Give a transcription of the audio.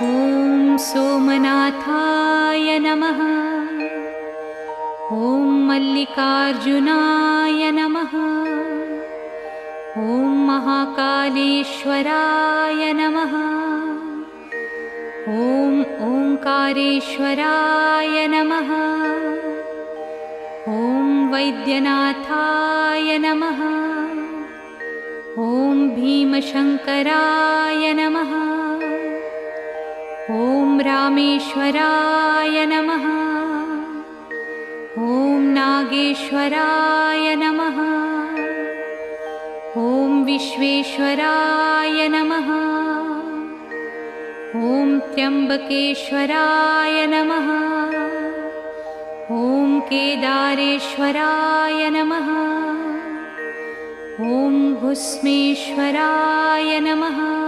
ॐ सोमनाथाय नमः। ॐ मल्लिकार्जुनाय नमः। ॐ महाकालेश्वराय नमः। ॐ ओंकारेश्वराय नमः। ॐ वैद्यनाथाय नमः। ॐ भीमशङ्कराय नमः। ॐ रामेश्वराय नमः। ॐ नागेश्वराय नमः। ॐ विश्वेश्वराय नमः। ॐ त्र्यम्बकेश्वराय नमः। ॐ केदारेश्वराय नमः। ॐ भुस्मेश्वराय नमः।